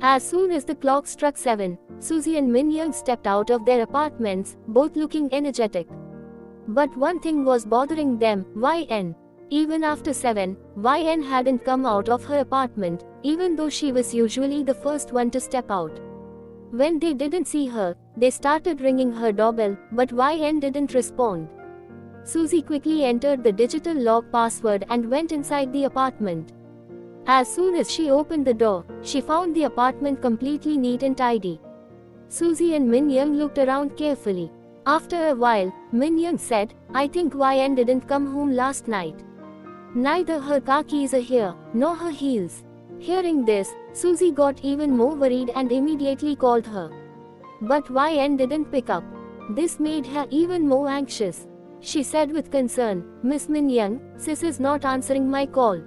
As soon as the clock struck 7, Suzy and Min Young stepped out of their apartments, both looking energetic. But one thing was bothering them, YN. Even after 7, YN hadn't come out of her apartment, even though she was usually the first one to step out. When they didn't see her, they started ringing her doorbell, but YN didn't respond. Suzy quickly entered the digital lock password and went inside the apartment. As soon as she opened the door, she found the apartment completely neat and tidy. Suzy and Min Young looked around carefully. After a while, Min Young said, "I think YN didn't come home last night. Neither her car keys are here, nor her heels." Hearing this, Suzy got even more worried and immediately called her. But YN didn't pick up. This made her even more anxious. She said with concern, "Miss Min Young, sis is not answering my call.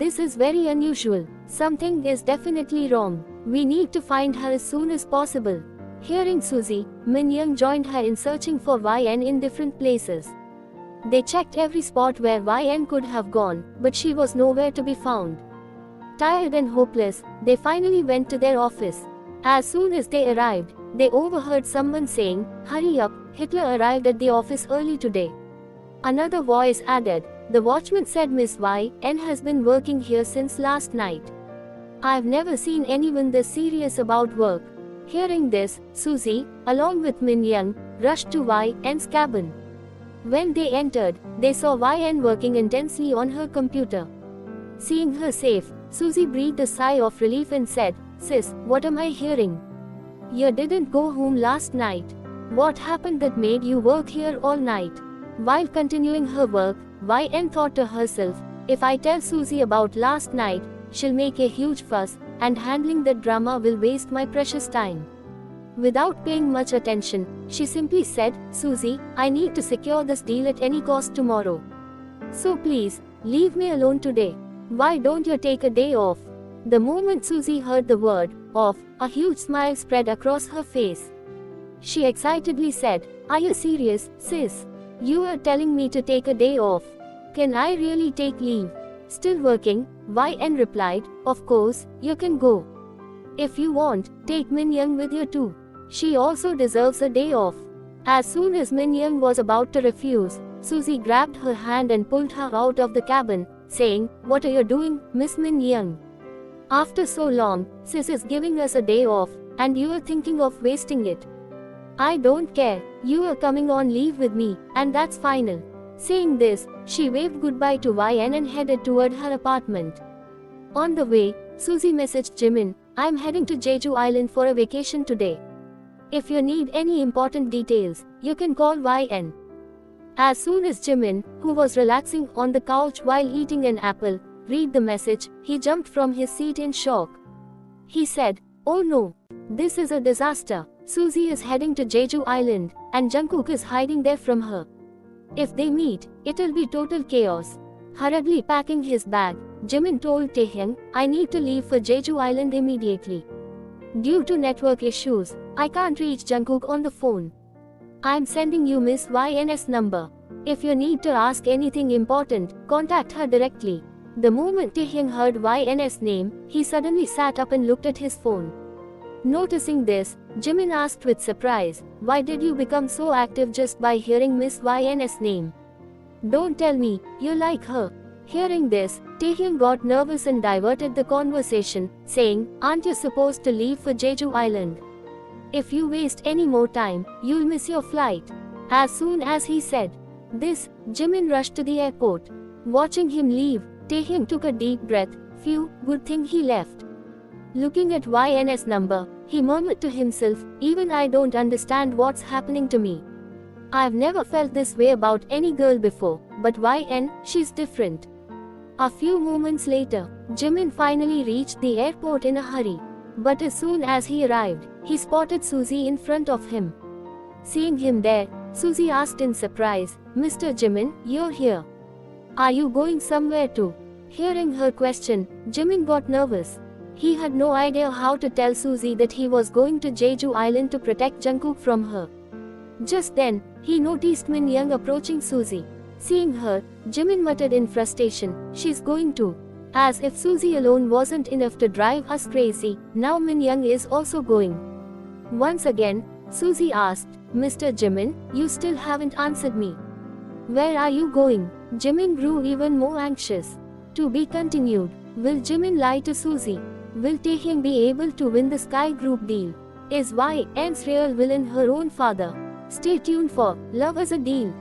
This is very unusual. Something is definitely wrong. We need to find her as soon as possible." Hearing Suzy, Min Young joined her in searching for YN in different places. They checked every spot where YN could have gone, but she was nowhere to be found. Tired and hopeless, they finally went to their office. As soon as they arrived, they overheard someone saying, "Hurry up, Hitler arrived at the office early today." Another voice added, "The watchman said Miss YN has been working here since last night. I've never seen anyone this serious about work." Hearing this, Suzy, along with Min Young, rushed to YN's cabin. When they entered, they saw YN working intensely on her computer. Seeing her safe, Suzy breathed a sigh of relief and said, "Sis, what am I hearing? You didn't go home last night. What happened that made you work here all night?" While continuing her work, YN thought to herself, "If I tell Suzy about last night, she'll make a huge fuss, and handling that drama will waste my precious time." Without paying much attention, she simply said, "Suzy, I need to secure this deal at any cost tomorrow. So please, leave me alone today. Why don't you take a day off?" The moment Suzy heard the word off, a huge smile spread across her face. She excitedly said, "Are you serious, sis? You are telling me to take a day off? Can I really take leave?" Still working, YN replied, "Of course, you can go. If you want, take Min Young with you too. She also deserves a day off." As soon as Min Young was about to refuse, Suzy grabbed her hand and pulled her out of the cabin, saying, "What are you doing, Miss Min Young? After so long, sis is giving us a day off, and you are thinking of wasting it. I don't care, you are coming on leave with me, and that's final." Saying this, she waved goodbye to YN and headed toward her apartment. On the way, Suzy messaged Jimin, "I'm heading to Jeju Island for a vacation today. If you need any important details, you can call YN." As soon as Jimin, who was relaxing on the couch while eating an apple, read the message, he jumped from his seat in shock. He said, "Oh no! This is a disaster. Suzy is heading to Jeju Island, and Jungkook is hiding there from her. If they meet, it'll be total chaos." Hurriedly packing his bag, Jimin told Taehyung, "I need to leave for Jeju Island immediately. Due to network issues, I can't reach Jungkook on the phone. I'm sending you Miss YN's number. If you need to ask anything important, contact her directly." The moment Taehyung heard YN's name, he suddenly sat up and looked at his phone. Noticing this, Jimin asked with surprise, "Why did you become so active just by hearing Miss YN's name? Don't tell me, you like her." Hearing this, Taehyung got nervous and diverted the conversation, saying, "Aren't you supposed to leave for Jeju Island? If you waste any more time, you'll miss your flight." As soon as he said this, Jimin rushed to the airport. Watching him leave, Taehyung took a deep breath. Phew, good thing he left. Looking at YN's number, he murmured to himself, "Even I don't understand what's happening to me. I've never felt this way about any girl before, but YN, she's different." A few moments later, Jimin finally reached the airport in a hurry. But as soon as he arrived, he spotted Suzy in front of him. Seeing him there, Suzy asked in surprise, "Mr. Jimin, you're here. Are you going somewhere too?" Hearing her question, Jimin got nervous. He had no idea how to tell Suzy that he was going to Jeju Island to protect Jungkook from her. Just then, he noticed Min Young approaching Suzy. Seeing her, Jimin muttered in frustration, "She's going to As if Suzy alone wasn't enough to drive us crazy, now Min Young is also going. Once again, Suzy asked, Mr. Jimin, you still haven't answered me. Where are you going? Jimin grew even more anxious. To be continued. Will Jimin lie to Suzy? Will Taehyung be able to win the Sky Group deal? Is YN's real villain her own father? Stay tuned for Love as a Deal.